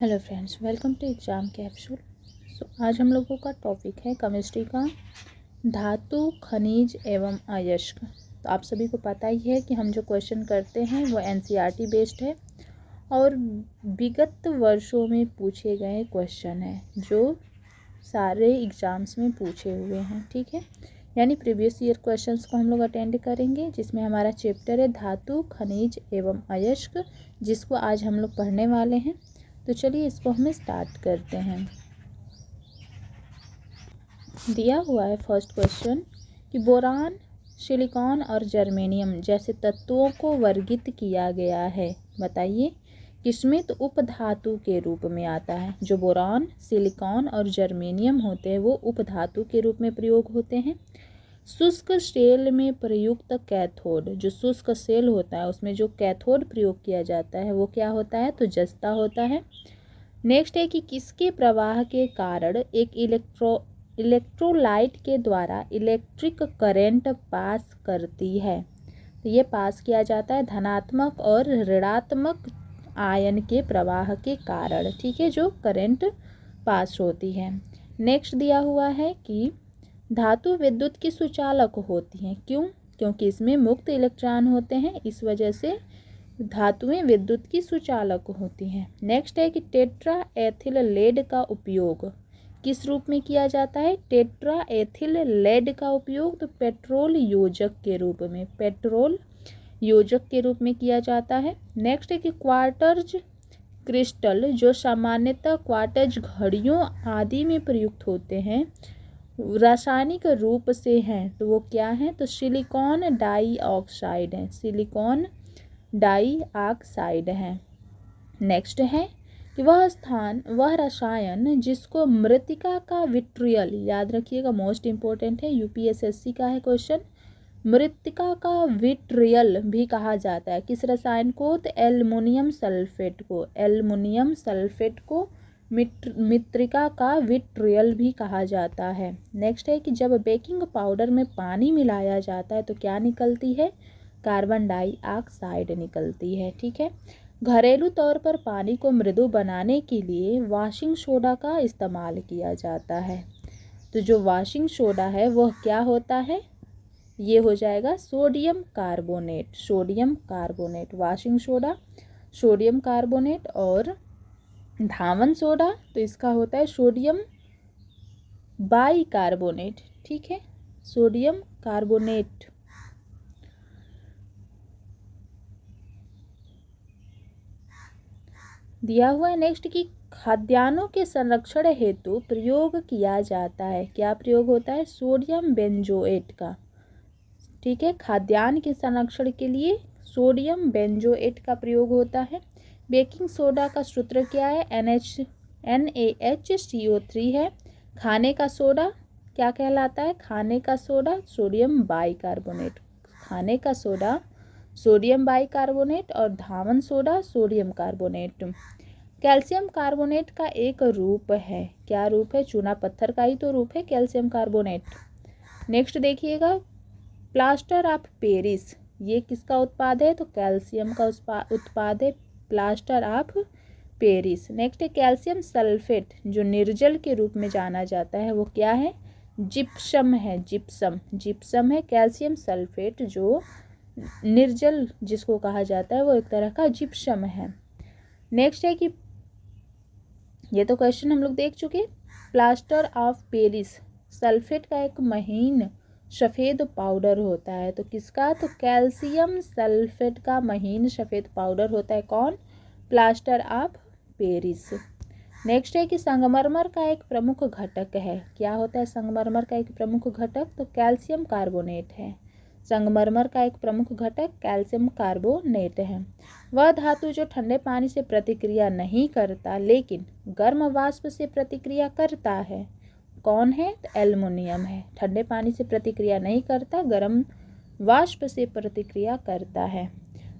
Hello friends, welcome to exam capsule. आज हम लोगों का टॉपिक है केमिस्ट्री का धातु, खनिज एवं अयस्क। तो आप सभी को पता ही है कि हम जो क्वेश्चन करते हैं वो एनसीईआरटी बेस्ड है और विगत वर्षों में पूछे गए क्वेश्चन हैं जो सारे एग्ज़ाम्स में पूछे हुए हैं। ठीक है, यानी प्रीवियस ईयर क्वेश्चंस को हम लोग अटेंड करेंगे, जिसमें हमारा चैप्टर है धातु, खनिज एवं अयस्क, जिसको आज हम लोग पढ़ने वाले हैं। तो चलिए इसको हम स्टार्ट करते हैं। दिया हुआ है फर्स्ट क्वेश्चन कि बोरान, सिलिकॉन और जर्मेनियम जैसे तत्वों को वर्गीकृत किया गया है। बताइए किसमें तो उपधातु के रूप में आता है। जो बोरान, सिलिकॉन और जर्मेनियम होते हैं वो उपधातु के रूप में प्रयोग होते हैं। शुष्क सेल में प्रयुक्त कैथोड, जो शुष्क सेल होता है उसमें जो कैथोड प्रयोग किया जाता है वो क्या होता है, तो जस्ता होता है। नेक्स्ट है कि किसके प्रवाह के कारण एक इलेक्ट्रोलाइट के द्वारा इलेक्ट्रिक करंट पास करती है। तो ये पास किया जाता है धनात्मक और ऋणात्मक आयन के प्रवाह के कारण। ठीक है, जो करंट पास होती है। नेक्स्ट दिया हुआ है कि धातु विद्युत की सुचालक होती हैं। क्यों? क्योंकि इसमें मुक्त इलेक्ट्रॉन होते हैं, इस वजह से धातुएं विद्युत की सुचालक होती हैं। नेक्स्ट है कि टेट्रा एथिल लेड का उपयोग किस रूप में किया जाता है। टेट्रा एथिल लेड का उपयोग तो पेट्रोल योजक के रूप में, पेट्रोल योजक के रूप में किया जाता है। नेक्स्ट है कि क्वार्टज क्रिस्टल जो सामान्यतः क्वार्टज घड़ियों आदि में प्रयुक्त होते हैं रासायनिक रूप से हैं, तो वो क्या हैं, तो सिलिकॉन डाइऑक्साइड है, सिलिकॉन डाइऑक्साइड है। नेक्स्ट है कि वह रसायन जिसको मृत्तिका का विट्रियल, याद रखिएगा मोस्ट इंपॉर्टेंट है, यूपीएसएससी का है क्वेश्चन, मृत्तिका का विट्रियल भी कहा जाता है। किस रसायन को, तो एल्युमिनियम सल्फेट को, एल्युमिनियम सल्फेट को मृत्तिका का विट्रियल भी कहा जाता है। नेक्स्ट है कि जब बेकिंग पाउडर में पानी मिलाया जाता है तो क्या निकलती है, कार्बन डाइऑक्साइड निकलती है। ठीक है, घरेलू तौर पर पानी को मृदु बनाने के लिए वॉशिंग सोडा का इस्तेमाल किया जाता है। तो जो वॉशिंग सोडा है वह क्या होता है, ये हो जाएगा sodium carbonate, sodium carbonate, washing soda sodium carbonate. और धावन सोडा तो इसका होता है सोडियम बाइकार्बोनेट। ठीक है, सोडियम कार्बोनेट। दिया हुआ है नेक्स्ट कि खाद्यान्नों के संरक्षण हेतु प्रयोग किया जाता है। क्या प्रयोग होता है, सोडियम बेंजोएट का। ठीक है, खाद्यान्न के संरक्षण के लिए सोडियम बेंजोएट का प्रयोग होता है। बेकिंग सोडा का सूत्र क्या है, NaHCO3 है। खाने का सोडा क्या कहलाता है, खाने का सोडा सोडियम बाइकार्बोनेट, खाने का सोडा सोडियम बाइकार्बोनेट। और धावन soda sodium carbonate. Calcium carbonate का एक रूप है, क्या रूप है, चूना पत्थर का ही तो रूप है कैल्शियम कार्बोनेट। नेक्स्ट देखिएगा, प्लास्टर ऑफ पेरिस, ये किसका उत्पाद है, तो कैल्शियम का उत्पाद है, प्लास्टर ऑफ पेरिस। नेक्स्ट है कैल्शियम सल्फेट जो निर्जल के रूप में जाना जाता है वो क्या है, जिप्सम है, जिप्सम, जिप्सम है। कैल्शियम सल्फेट जो निर्जल जिसको कहा जाता है वो एक तरह का जिप्सम है। नेक्स्ट है कि ये तो क्वेश्चन हम लोग देख चुके, प्लास्टर ऑफ पेरिस सल्फेट का एक महीन सफ़ेद पाउडर होता है, तो किसका, तो कैल्शियम सल्फेट का महीन सफ़ेद पाउडर होता है, कौन, प्लास्टर ऑफ पेरिस। नेक्स्ट है कि संगमरमर का एक प्रमुख घटक है, क्या होता है संगमरमर का एक प्रमुख घटक, तो कैल्शियम कार्बोनेट है। संगमरमर का एक प्रमुख घटक कैल्शियम कार्बोनेट है। वह धातु जो ठंडे पानी से प्रतिक्रिया नहीं करता लेकिन गर्म वाष्प से प्रतिक्रिया करता है, कौन है, तो एल्युमिनियम है। ठंडे पानी से प्रतिक्रिया नहीं करता, गर्म वाष्प से प्रतिक्रिया करता है।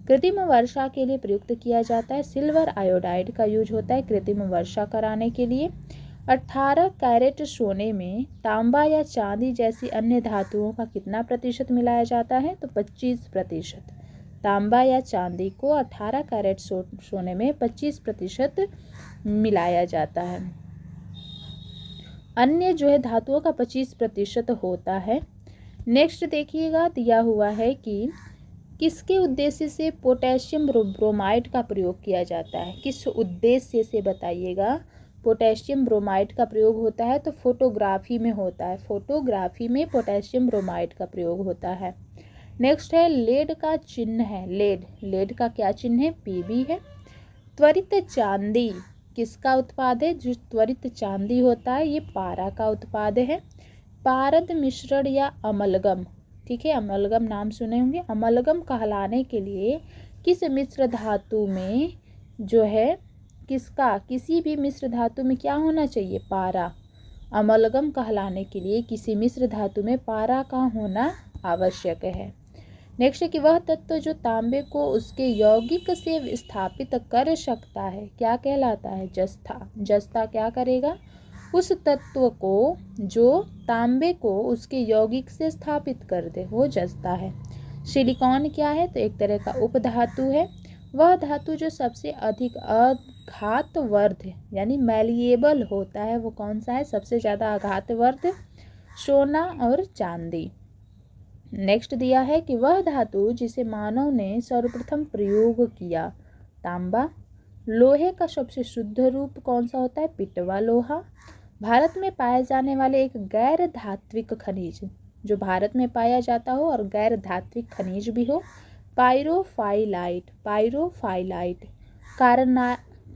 कृत्रिम वर्षा के लिए प्रयुक्त किया जाता है, सिल्वर आयोडाइड का यूज होता है कृत्रिम वर्षा कराने के लिए। 18 कैरेट सोने में तांबा या चांदी जैसी अन्य धातुओं का कितना प्रतिशत मिलाया जाता है, तो 25%। तांबा या चांदी को 18 कैरेट सोने में 25% मिलाया जाता है। अन्य जो है धातुओं का 25% होता है। नेक्स्ट देखिएगा, दिया हुआ है कि किसके उद्देश्य से पोटेशियम ब्रोमाइड का प्रयोग किया जाता है। किस उद्देश्य से बताइएगा पोटेशियम ब्रोमाइड का प्रयोग होता है। तो फोटोग्राफी में होता है। फोटोग्राफी में पोटेशियम ब्रोमाइड का प्रयोग होता है। नेक्स्ट है लेड का चिन्ह है। लेड का क्या चिन्ह है? Pb है। त्वरित चांदी किसका उत्पाद है? जो त्वरित चांदी होता है ये पारा का उत्पाद है। पारद मिश्रण या अमलगम, ठीक है, अमलगम नाम सुने होंगे। अमलगम कहलाने के लिए किस मिश्र धातु में जो है किसी भी मिश्र धातु में क्या होना चाहिए? पारा। अमलगम कहलाने के लिए किसी मिश्र धातु में पारा का होना आवश्यक है। नेक्स्ट है कि वह तत्व जो तांबे को उसके यौगिक से विस्थापित कर सकता है क्या कहलाता है? जस्ता। जस्ता क्या करेगा? उस तत्व को जो तांबे को उसके यौगिक से स्थापित कर दे वो जस्ता है। सिलिकॉन क्या है? तो एक तरह का उपधातु है। वह धातु जो सबसे अधिक आघातवर्ध यानी मैलिएबल होता है वो कौन सा है? सबसे ज़्यादा आघातवर्ध सोना और चांदी। नेक्स्ट दिया है कि वह धातु जिसे मानव ने सर्वप्रथम प्रयोग किया। तांबा। लोहे का सबसे शुद्ध रूप कौन सा होता है? पिटवा लोहा। भारत में पाए जाने वाले एक गैर धात्विक खनिज जो भारत में पाया जाता हो और गैर धात्विक खनिज भी हो। पायरोफाइलाइट। पायरोफाइलाइट।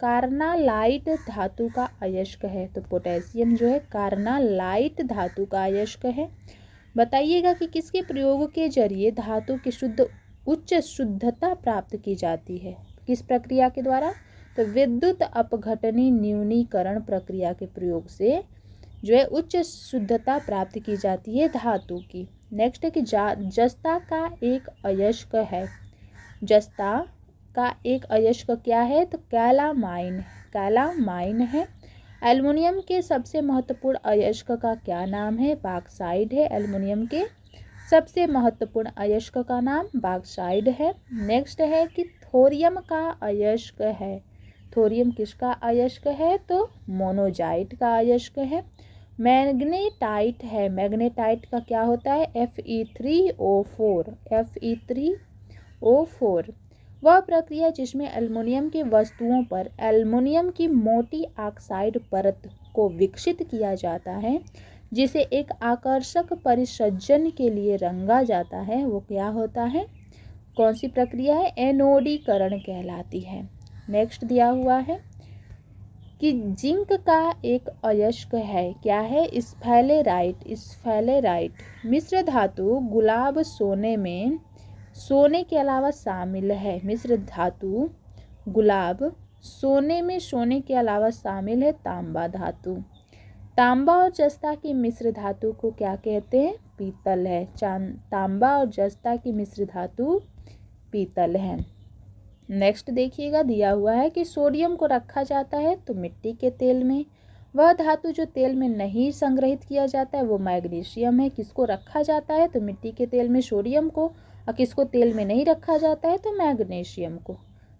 कार्नालाइट धातु का अयस्क है। तो पोटेशियम जो है कार्नालाइट धातु का अयस्क है। बताइएगा कि किसके प्रयोग के जरिए धातु की उच्च शुद्धता प्राप्त की जाती है? किस प्रक्रिया के द्वारा? तो विद्युत अपघटनी न्यूनीकरण प्रक्रिया के प्रयोग से जो है उच्च शुद्धता प्राप्त की जाती है धातु की। नेक्स्ट है कि जस्ता का एक अयस्क है। जस्ता का एक अयस्क क्या है? तो कैलामाइन। कैलामाइन है। एल्युमिनियम के सबसे महत्वपूर्ण अयस्क का क्या नाम है? बॉक्साइड है। एल्युमिनियम के सबसे महत्वपूर्ण अयस्क का नाम बॉक्साइड है। नेक्स्ट है कि थोरियम का अयस्क है। थोरियम किसका अयस्क है? तो मोनोजाइट का अयस्क है। मैग्नेटाइट है। मैग्नेटाइट का क्या होता है? Fe3O4। Fe3O4 वह प्रक्रिया जिसमें एल्युमिनियम की वस्तुओं पर एल्युमिनियम की मोटी ऑक्साइड परत को विकसित किया जाता है जिसे एक आकर्षक परिसज्जन के लिए रंगा जाता है वो क्या होता है? कौन सी प्रक्रिया है? एनोडीकरण कहलाती है। नेक्स्ट दिया हुआ है कि जिंक का एक अयस्क है। क्या है? स्फेलेराइट। स्फेलेराइट मिश्र धातु गुलाब सोने में सोने के अलावा शामिल है। मिश्र धातु गुलाब सोने में सोने के अलावा शामिल है तांबा धातु। तांबा और जस्ता की मिश्र धातु को क्या कहते हैं? पीतल है। तांबा और जस्ता की मिश्र धातु पीतल है। नेक्स्ट देखिएगा, दिया हुआ है कि सोडियम को रखा जाता है तो मिट्टी के तेल में। वह धातु जो तेल में नहीं संग्रहित किया जाता है वो मैग्नीशियम है। किसको रखा जाता है? तो मिट्टी के तेल में सोडियम को, और किसको तेल में नहीं रखा जाता है? तो मैग्नीशियम को।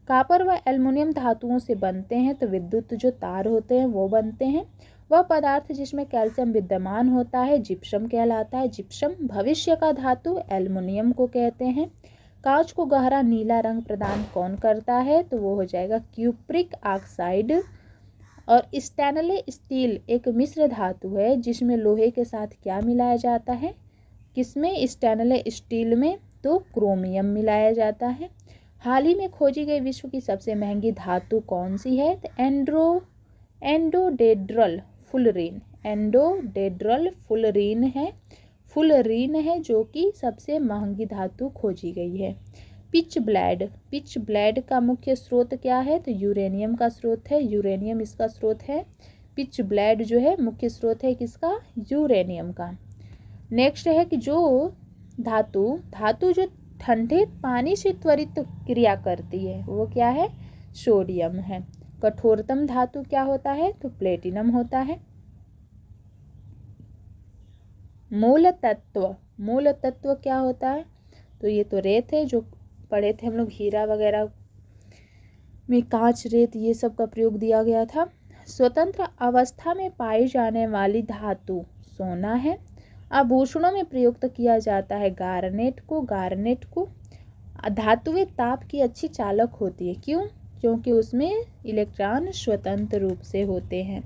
कॉपर व एल्युमिनियम धातुओं से बनते हैं तो विद्युत जो तार होते हैं वो बनते हैं। वह पदार्थ जिसमें कैल्शियम विद्यमान होता है जिप्सम कहलाता है। जिप्सम भविष्य का धातु एल्युमिनियम को कहते हैं। कांच को गहरा नीला रंग प्रदान कौन करता है? तो वो हो जाएगा क्यूप्रिक ऑक्साइड। और स्टेनलेस स्टील एक मिश्र धातु है जिसमें लोहे के साथ क्या मिलाया जाता है? किसमें? स्टेनलेस स्टील में तो क्रोमियम मिलाया जाता है। हाल ही में खोजी गई विश्व की सबसे महंगी धातु कौन सी है? तो एंडोडेड्रल फुलरीन। एंडोडेड्रल फुलरीन है। फुलरीन है जो कि सबसे महंगी धातु खोजी गई है। Pitch blade. पिच ब्लेड का मुख्य स्रोत क्या है? तो यूरेनियम का स्रोत है। यूरेनियम इसका स्रोत है। पिच ब्लेड जो है मुख्य स्रोत है किसका? यूरेनियम का। नेक्स्ट है कि जो धातु जो ठंडे पानी से त्वरित क्रिया करती है वो क्या है? सोडियम है। कठोरतम धातु क्या होता है? तो प्लेटिनम होता है। मूल तत्व क्या होता है? तो ये तो रेत है जो पढ़े थे हम लोग, हीरा वगैरह में कांच, रेत, ये सब का प्रयोग दिया गया था। स्वतंत्र अवस्था में पाई जाने वाली धातु सोना है। आभूषणों में प्रयुक्त किया जाता है गार्नेट को। धातुएं ताप की अच्छी चालक होती है, क्यों? क्योंकि उसमें इलेक्ट्रॉन स्वतंत्र रूप से होते हैं।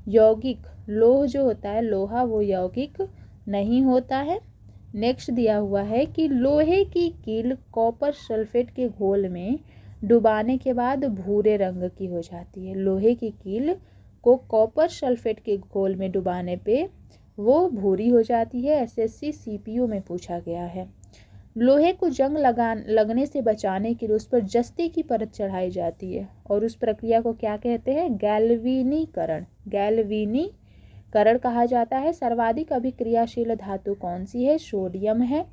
यौगिक, लोह जो होता है लोहा, वो यौगिक नहीं होता है। नेक्स्ट दिया हुआ है कि लोहे की कील कॉपर सल्फेट के घोल में डुबाने के बाद भूरे रंग की हो जाती है। लोहे की कील को कॉपर सल्फेट के घोल में डुबाने पे वो भूरी हो जाती है। एसएससी सीपीयू में पूछा गया है। लोहे को जंग लगने से बचाने के लिए उस पर जस्ते की परत चढ़ाई जाती है और उस प्रक्रिया को क्या कहते हैं? गैल्वेनीकरण। गैल्वेनीकरण कहा जाता है। सर्वाधिक अभिक्रियाशील धातु कौन सी है? सोडियम है।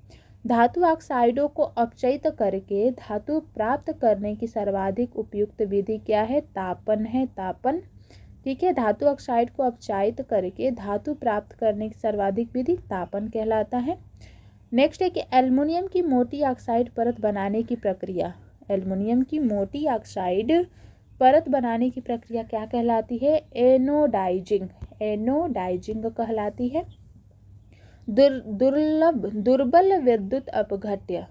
धातु ऑक्साइडों को अपचयित करके धातु प्राप्त करने की सर्वाधिक उपयुक्त विधि क्या है? तापन है, तापन। ठीक है, धातु ऑक्साइड को अपचयित करके धातु प्राप्त करने की सर्वाधिक विधि तापन कहलाता है। नेक्स्ट है कि एल्युमिनियम की मोटी ऑक्साइड परत बनाने की प्रक्रिया, एल्युमिनियम की मोटी ऑक्साइड परत बनाने की प्रक्रिया क्या कहलाती है? एनोडाइजिंग, एनोडाइजिंग कहलाती है। दुर्बल विद्युत अपघट्य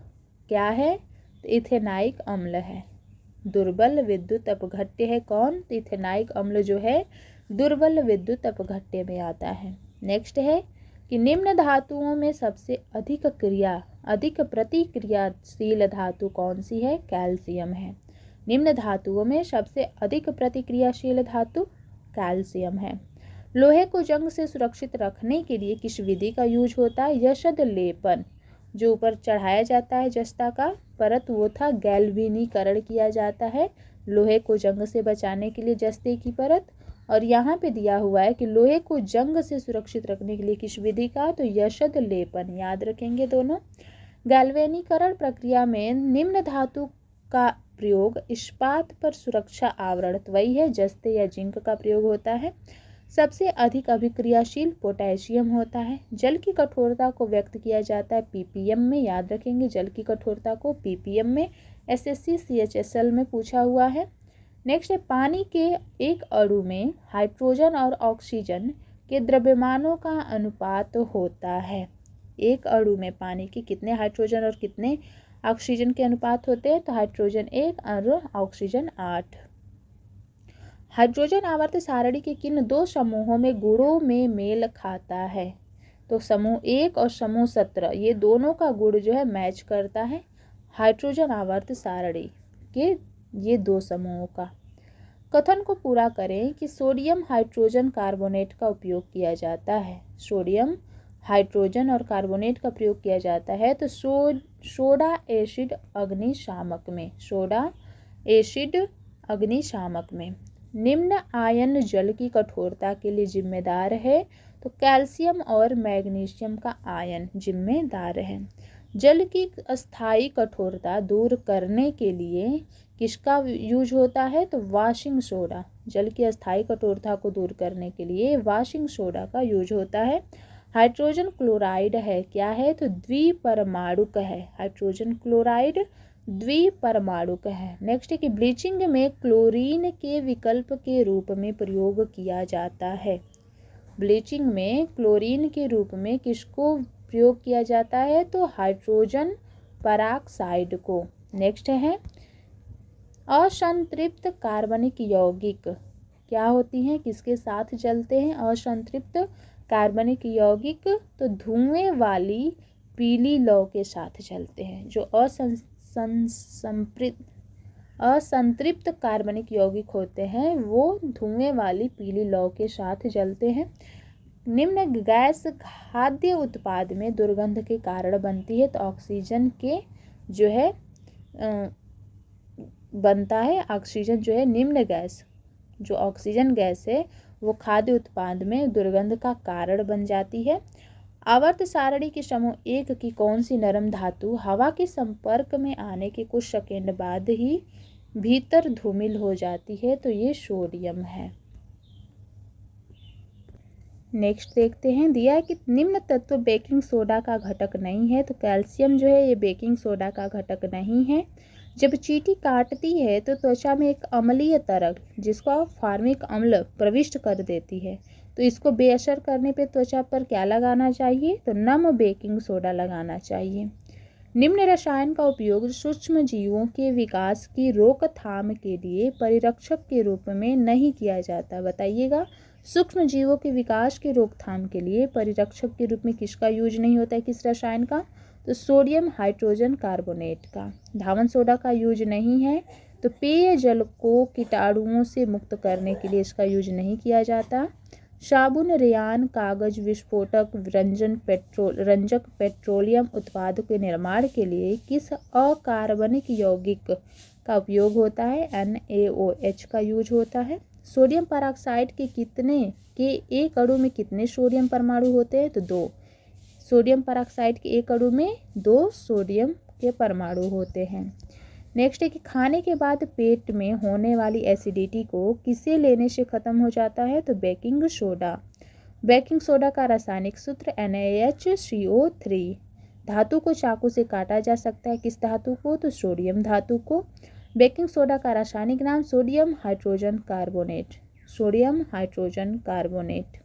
क्या है? इथेनाइक अम्ल है। दुर्बल विद्युत अपघट्य है कौन? इथेनाइक अम्ल जो है दुर्बल विद्युत अपघट्य में आता है। नेक्स्ट है कि निम्न धातुओं में सबसे अधिक प्रतिक्रियाशील धातु कौन सी है? कैल्शियम है। निम्न धातुओं में सबसे अधिक प्रतिक्रियाशील धातु कैल्शियम है। लोहे को जंग से सुरक्षित रखने के लिए किस विधि का यूज होता है? यशद लेपन, जो ऊपर चढ़ाया जाता है जस्ता का परत, वो था गैल्वेनीकरण किया जाता है लोहे को जंग से बचाने के लिए जस्ते की परत। और यहाँ पे दिया हुआ है कि लोहे को जंग से सुरक्षित रखने के लिए किस विधि का? तो यशद लेपन, याद रखेंगे दोनों। गैल्वेनीकरण प्रक्रिया में निम्न धातु का प्रयोग इस्पात पर सुरक्षा आवरण, वही है जस्ते या जिंक का प्रयोग होता है। सबसे अधिक अभिक्रियाशील पोटेशियम होता है। जल की कठोरता को व्यक्त किया जाता है पीपीएम में, याद रखेंगे जल की कठोरता को पीपीएम में। एसएससी सीएचएसएल में पूछा हुआ है। नेक्स्ट है पानी के एक अणु में हाइड्रोजन और ऑक्सीजन के द्रव्यमानों का अनुपात होता है। एक अणु में पानी के कितने हाइड्रोजन और कितने ऑक्सीजन के अनुपात होते हैं? तो हाइड्रोजन 1 और ऑक्सीजन 8। हाइड्रोजन आवर्त सारणी के किन दो समूहों में गुणों में मेल खाता है? तो समूह 1 और समूह 17, ये दोनों का गुण जो है मैच करता है हाइड्रोजन आवर्त सारणी के ये दो समूहों का। कथन को पूरा करें कि सोडियम हाइड्रोजन कार्बोनेट का उपयोग किया जाता है। सोडियम हाइड्रोजन और कार्बोनेट का प्रयोग किया जाता है तो सोडा एसिड अग्निशामक में, सोडा एसिड अग्निशामक में। निम्न आयन जल की कठोरता के लिए जिम्मेदार है? तो कैल्शियम और मैग्नीशियम का आयन जिम्मेदार है। जल की अस्थायी कठोरता दूर करने के लिए किसका यूज होता है? तो वाशिंग सोडा। जल की अस्थायी कठोरता को दूर करने के लिए वाशिंग सोडा का यूज होता है। हाइड्रोजन क्लोराइड है, क्या है? तो द्विपरमाणुक है। हाइड्रोजन क्लोराइड द्विपरमाणुक है। नेक्स्ट है कि ब्लीचिंग में क्लोरीन के विकल्प के रूप में प्रयोग किया जाता है। ब्लीचिंग में क्लोरीन के रूप में किसको प्रयोग किया जाता है? तो हाइड्रोजन पराक्साइड को। नेक्स्ट है असंतृप्त कार्बनिक यौगिक क्या होती हैं, किसके साथ जलते हैं? असंतृप्त कार्बनिक यौगिक तो धुएं वाली पीली लौ के साथ जलते हैं। जो असंतृप्त कार्बनिक यौगिक होते हैं वो धुएं वाली पीली लौ के साथ जलते हैं। निम्न गैस खाद्य उत्पाद में दुर्गंध के कारण बनती है। तो ऑक्सीजन के जो है बनता है, ऑक्सीजन जो है निम्न गैस, जो ऑक्सीजन गैस है वो खाद्य उत्पाद में दुर्गंध का कारण बन जाती है। आवर्त सारणी के समूह 1 की कौन सी नरम धातु हवा के संपर्क में आने के कुछ सेकेंड बाद ही भीतर धूमिल हो जाती है? तो ये सोडियम है। नेक्स्ट देखते हैं, दिया है कि निम्न तत्व बेकिंग सोडा का घटक नहीं है। तो कैल्शियम जो है ये बेकिंग सोडा का घटक नहीं है। जब चींटी काटती है तो त्वचा में एक अम्लीय तरल जिसको फॉर्मिक अम्ल प्रविष्ट कर देती है। तो इसको बेअसर करने पे त्वचा पर क्या लगाना चाहिए? तो नम बेकिंग सोडा लगाना चाहिए। निम्न रसायन का उपयोग सूक्ष्म जीवों के विकास की रोकथाम के लिए परिरक्षक के रूप में नहीं किया जाता। बताइएगा, सूक्ष्म जीवों के विकास की रोकथाम के लिए परिरक्षक के रूप में किसका यूज नहीं होता है, किस रसायन का? तो सोडियम हाइड्रोजन कार्बोनेट का। धावन सोडा का यूज नहीं है। तो पेय जल को कीटाणुओं से मुक्त करने के लिए इसका यूज नहीं किया जाता। साबुन, रेयान, कागज, विस्फोटक, रंजक पेट्रोलियम उत्पादों के निर्माण के लिए किस अकार्बनिक यौगिक का उपयोग होता है? NaOH का यूज होता है। सोडियम परऑक्साइड के एक अणु में कितने सोडियम परमाणु होते हैं? तो 2। सोडियम परऑक्साइड के एक अणु में 2 सोडियम के परमाणु होते हैं। नेक्स्ट है कि खाने के बाद पेट में होने वाली एसिडिटी को किसे लेने से खत्म हो जाता है? तो बेकिंग सोडा। बेकिंग सोडा का रासायनिक सूत्र NaHCO3। धातु को चाकू से काटा जा सकता है, किस धातु को? तो सोडियम धातु को। बेकिंग सोडा का रासायनिक नाम sodium hydrogen carbonate. Sodium hydrogen carbonate.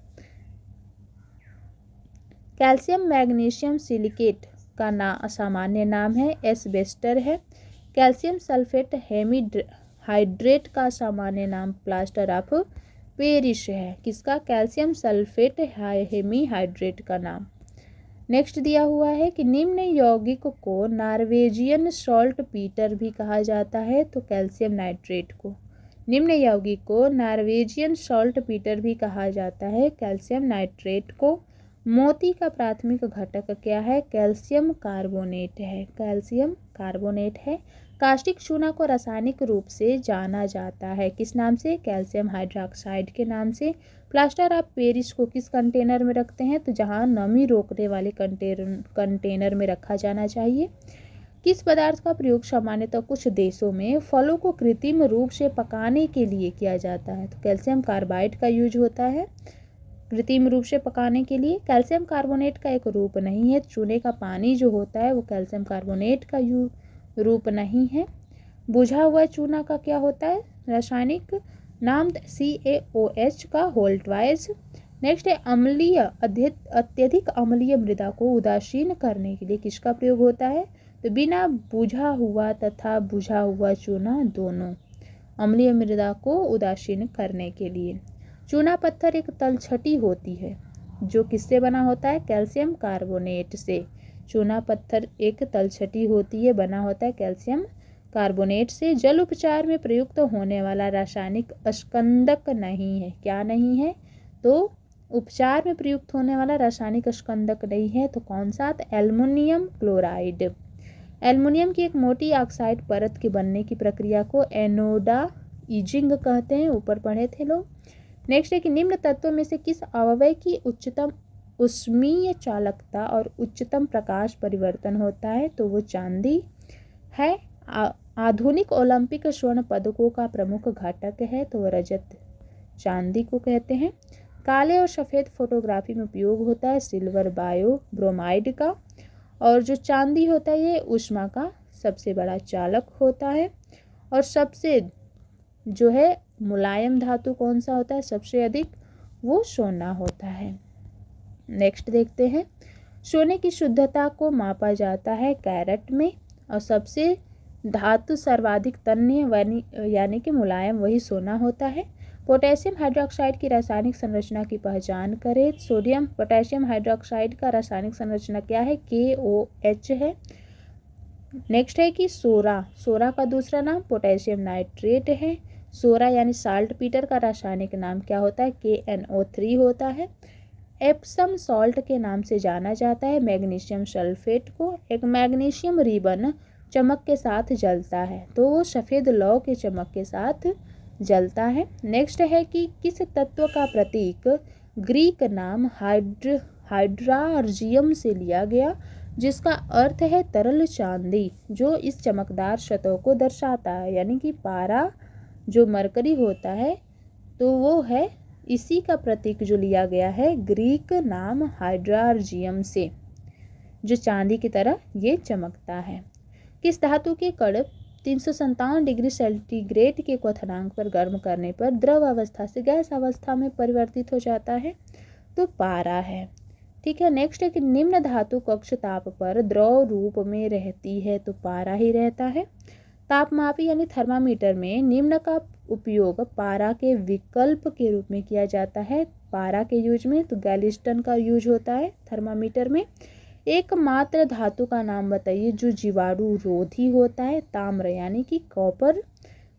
Calcium magnesium silicate का सामान्य नाम है एस्बेस्टर है। कैल्शियम सल्फेट हेमीहाइड्रेट का सामान्य नाम प्लास्टर ऑफ पेरिस है। किसका? कैल्शियम सल्फेट हेमीहाइड्रेट का नाम। नेक्स्ट दिया हुआ है कि निम्न यौगिक को नॉर्वेजियन सॉल्ट पीटर भी कहा जाता है। तो कैल्शियम नाइट्रेट को। निम्न यौगिक को नॉर्वेजियन सॉल्ट पीटर भी कहा जाता है, कैल्शियम नाइट्रेट को। मोती का प्राथमिक घटक क्या है? कैल्शियम कार्बोनेट है। कैल्शियम कार्बोनेट है। कास्टिक चूना को रासायनिक रूप से जाना जाता है, किस नाम से? कैल्शियम हाइड्रोक्साइड के नाम से। प्लास्टर ऑफ पेरिस को किस कंटेनर में रखते हैं? तो जहां नमी रोकने वाले कंटेनर में रखा जाना चाहिए। किस पदार्थ का प्रयोग सामान्यतः कुछ देशों में फलों को कृत्रिम रूप से पकाने के लिए किया जाता है? तो कैल्शियम कार्बाइड का यूज होता है कृत्रिम रूप से पकाने के लिए। कैल्शियम कार्बोनेट का एक रूप नहीं है। चूने का पानी जो होता है वो कैल्शियम कार्बोनेट का रूप नहीं है। बुझा हुआ चूना का क्या होता है रासायनिक नाम? CaOH का होल ट्वाइस। नेक्स्ट है अम्लीय अत्यधिक अम्लीय मृदा को उदासीन करने के लिए किसका प्रयोग होता है? तो बिना बुझा हुआ तथा बुझा हुआ चूना दोनों, अम्लीय मृदा को उदासीन करने के लिए। चूना पत्थर एक तलछटी होती है जो किससे बना होता है? कैल्शियम कार्बोनेट से। चूना पत्थर एक तलछटी होती है, बना होता है कैल्शियम कार्बोनेट से। जल उपचार में प्रयुक्त होने वाला रासायनिक स्कंदक नहीं है। क्या नहीं है? तो उपचार में प्रयुक्त होने वाला रासायनिक स्कंदक नहीं है। तो कौन सा? Aluminium chloride. एल्युमिनियम की एक मोटी ऑक्साइड परत के बनने की प्रक्रिया को एनोडाइजिंग कहते हैं, ऊपर पढ़े थे लोग। नेक्स्ट है कि निम्न तत्वों में से किस अवयव की उच्चतम उष्मीय चालकता और उच्चतम प्रकाश परिवर्तन होता है? तो वो चांदी है। आधुनिक ओलंपिक स्वर्ण पदकों का प्रमुख घटक है, तो वो रजत चांदी को कहते हैं। काले और सफ़ेद फोटोग्राफी में उपयोग होता है सिल्वर बायो ब्रोमाइड का। और जो चांदी होता है ये ऊष्मा का सबसे बड़ा चालक होता है। और सबसे जो है मुलायम धातु कौन सा होता है सबसे अधिक? वो सोना होता है। नेक्स्ट देखते हैं, सोने की शुद्धता को मापा जाता है कैरेट में। और सबसे धातु सर्वाधिक तन्य यानी कि मुलायम वही सोना होता है। पोटेशियम हाइड्रोक्साइड की रासायनिक संरचना की पहचान करें। सोडियम पोटेशियम हाइड्रोक्साइड का रासायनिक संरचना क्या है? KOH है। नेक्स्ट है कि सोरा का दूसरा नाम पोटेशियम नाइट्रेट है। सोरा यानी साल्ट पीटर का रासायनिक नाम क्या होता है? KNO3 होता है। एप्सम सॉल्ट के नाम से जाना जाता है मैग्नीशियम सल्फेट को। एक मैग्नीशियम रिबन चमक के साथ जलता है, तो वो सफ़ेद लौ के चमक के साथ जलता है। नेक्स्ट है कि किस तत्व का प्रतीक ग्रीक नाम हाइड्रार्जियम से लिया गया, जिसका अर्थ है तरल चांदी, जो इस चमकदार सतह को दर्शाता है। यानी कि पारा जो मरकरी होता है तो वो है इसी का प्रतीक जो लिया गया है ग्रीक नाम हाइड्रार्जियम से, जो चांदी की तरह ये चमकता है। किस धातु के कण 357 डिग्री सेंटीग्रेड के क्वथनांक पर गर्म करने पर द्रव अवस्था से गैस अवस्था में परिवर्तित हो जाता है? तो पारा है। ठीक है, नेक्स्ट है कि निम्न धातु कक्ष ताप पर द्रव रूप में रहती है? तो पारा ही रहता है। तापमापी यानी थर्मामीटर में निम्न का उपयोग पारा के विकल्प के रूप में किया जाता है। पारा के यूज में तो गैलिस्टन का यूज होता है थर्मामीटर में। एकमात्र धातु का नाम बताइए जो जीवाणु रोधी होता है? ताम्र यानी कि कॉपर।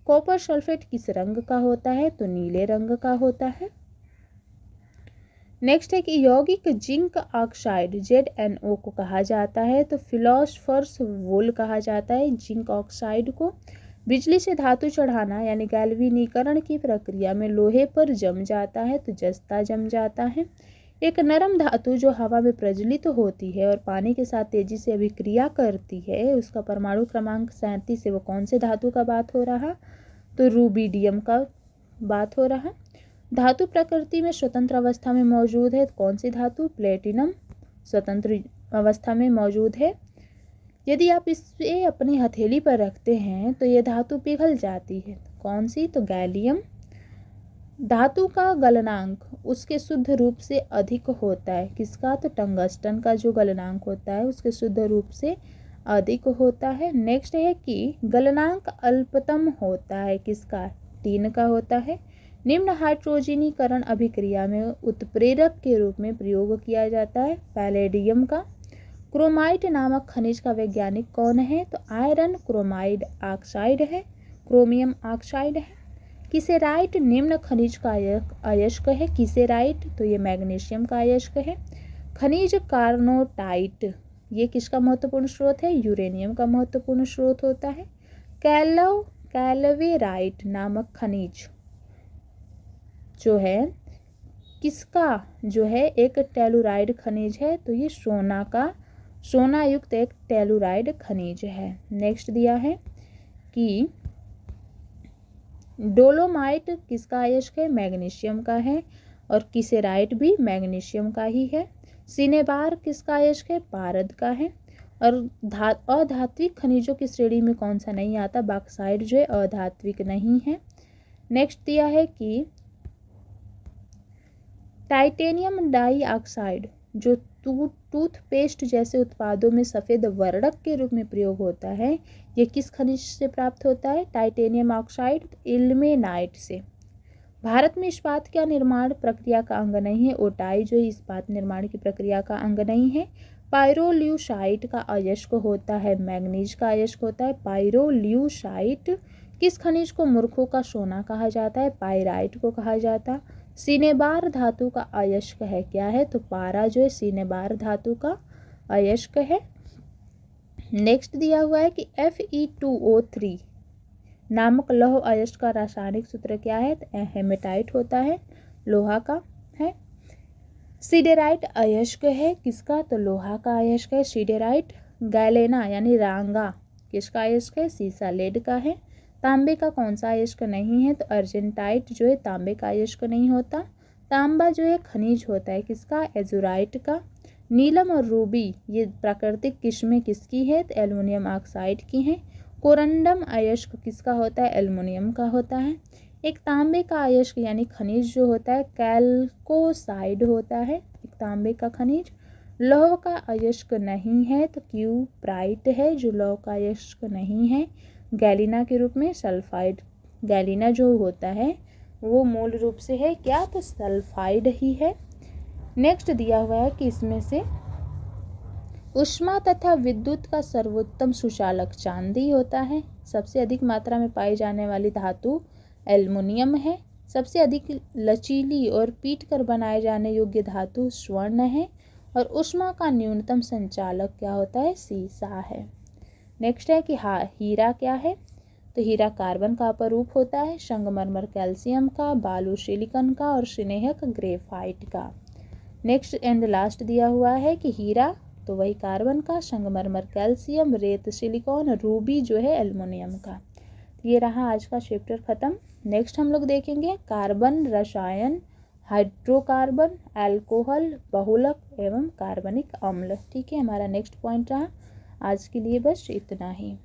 कॉपर सल्फेट किस रंग का होता है? तो नीले रंग का होता है। नेक्स्ट है कि यौगिक जिंक ऑक्साइड ZnO को कहा जाता है? तो फिलोस्फर्स वोल कहा जाता है जिंक ऑक्साइड को। बिजली से धातु चढ़ाना यानी गैल्वेनीकरण की प्रक्रिया में लोहे पर जम जाता है? तो जस्ता जम जाता है। एक नरम धातु जो हवा में प्रज्वलित होती है और पानी के साथ तेजी से अभिक्रिया करती है, उसका परमाणु क्रमांक 37 है, वो कौन से धातु का बात हो रहा? तो रूबिडियम का बात हो रहा। धातु प्रकृति में स्वतंत्र अवस्था में मौजूद है? कौन सी धातु? प्लेटिनम स्वतंत्र अवस्था में मौजूद है। यदि आप इसे अपनी हथेली पर रखते हैं तो ये धातु पिघल जाती है, कौन सी? तो गैलियम। धातु का गलनांक उसके शुद्ध रूप से अधिक होता है, किसका? तो टंगस्टन का जो गलनांक होता है उसके शुद्ध रूप से अधिक होता है। नेक्स्ट है कि गलनांक अल्पतम होता है, किसका? टीन का होता है। निम्न हाइड्रोजनीकरण अभिक्रिया में उत्प्रेरक के रूप में प्रयोग किया जाता है? पैलेडियम का। क्रोमाइट नामक खनिज का वैज्ञानिक कौन है? तो आयरन क्रोमाइड ऑक्साइड है, क्रोमियम ऑक्साइड है। किसेराइट निम्न खनिज का अयस्क है? किसेराइट तो ये मैग्नीशियम का अयस्क है। खनिज कार्नोटाइट ये किसका महत्वपूर्ण स्रोत है? यूरेनियम का महत्वपूर्ण स्रोत होता है। कैलवेराइट नामक खनिज जो है किसका जो है एक टेलुराइड खनिज है? तो ये सोना युक्त एक टेलुराइड खनिज है। नेक्स्ट दिया है कि डोलोमाइट किसका अयस्क है? मैग्नीशियम का है। और किसेराइट भी मैग्नीशियम का ही है। सिनेबार किसका अयस्क है? पारद का है। और अधात्विक खनिजों की श्रेणी में कौन सा नहीं आता? बॉक्साइट जो है अधात्विक नहीं है। नेक्स्ट दिया है कि टाइटेनियम डाइऑक्साइड जो टूथपेस्ट जैसे उत्पादों में सफ़ेद वर्णक के रूप में प्रयोग होता है, ये किस खनिज से प्राप्त होता है? टाइटेनियम ऑक्साइड इल्मेनाइट से। भारत में इस्पात का निर्माण प्रक्रिया का अंग नहीं है? ओटाई जो है इस्पात निर्माण की प्रक्रिया का अंग नहीं है। पायरोल्यूसाइट का अयस्क होता है? मैग्नीज का अयस्क होता है पायरोल्यूसाइट। किस खनिज को मूर्खों का सोना कहा जाता है? पाइराइट को कहा जाता। सिनेबार धातु का अयस्क है, क्या है? तो पारा जो है सिनेबार धातु का अयस्क है। नेक्स्ट दिया हुआ है कि Fe2O3 नामक लौह अयस्क का रासायनिक सूत्र क्या है? तो हेमेटाइट होता है, लोहा का है। सीडेराइट अयस्क है, किसका? तो लोहा का अयस्क है सीडेराइट। गैलेना यानी रांगा किसका अयस्क है? सीसा लेड का है। तांबे का कौन सा अयस्क नहीं है? तो अर्जेंटाइट जो है तांबे का अयस्क नहीं होता। तांबा जो है खनिज होता है, किसका? एजुराइट का। नीलम और रूबी ये प्राकृतिक किस्में किसकी है? तो एल्युमिनियम ऑक्साइड की हैं। कोरंडम अयस्क किसका होता है? एल्युमिनियम का होता है। एक तांबे का अयस्क यानी खनिज जो होता है कैल्कोसाइड होता है, एक तांबे का खनिज। लौह का अयस्क नहीं है तो क्यूप्राइट है जो लौह का अयस्क नहीं है। गैलिना के रूप में सल्फाइड, गैलिना जो होता है वो मूल रूप से है क्या? तो सल्फाइड ही है। नेक्स्ट दिया हुआ है कि इसमें से ऊष्मा तथा विद्युत का सर्वोत्तम सुचालक चांदी होता है। सबसे अधिक मात्रा में पाई जाने वाली धातु एल्युमिनियम है। सबसे अधिक लचीली और पीट कर बनाए जाने योग्य धातु स्वर्ण है। और ऊष्मा का न्यूनतम संचालक क्या होता है? सीसा है। नेक्स्ट है कि हीरा क्या है? तो हीरा कार्बन का अपरूप होता है, संगमरमर कैल्शियम का, बालू सिलिकॉन का और स्नेहक ग्रेफाइट का। नेक्स्ट एंड लास्ट दिया हुआ है कि हीरा तो वही कार्बन का, संगमरमर कैल्शियम, रेत सिलिकॉन, रूबी जो है एल्युमिनियम का। ये रहा आज का चैप्टर ख़त्म। नेक्स्ट हम लोग देखेंगे कार्बन रसायन हाइड्रोकार्बन, अल्कोहल, बहुलक एवं कार्बनिक अम्ल। ठीक है, हमारा नेक्स्ट पॉइंट रहा। आज के लिए बस इतना ही।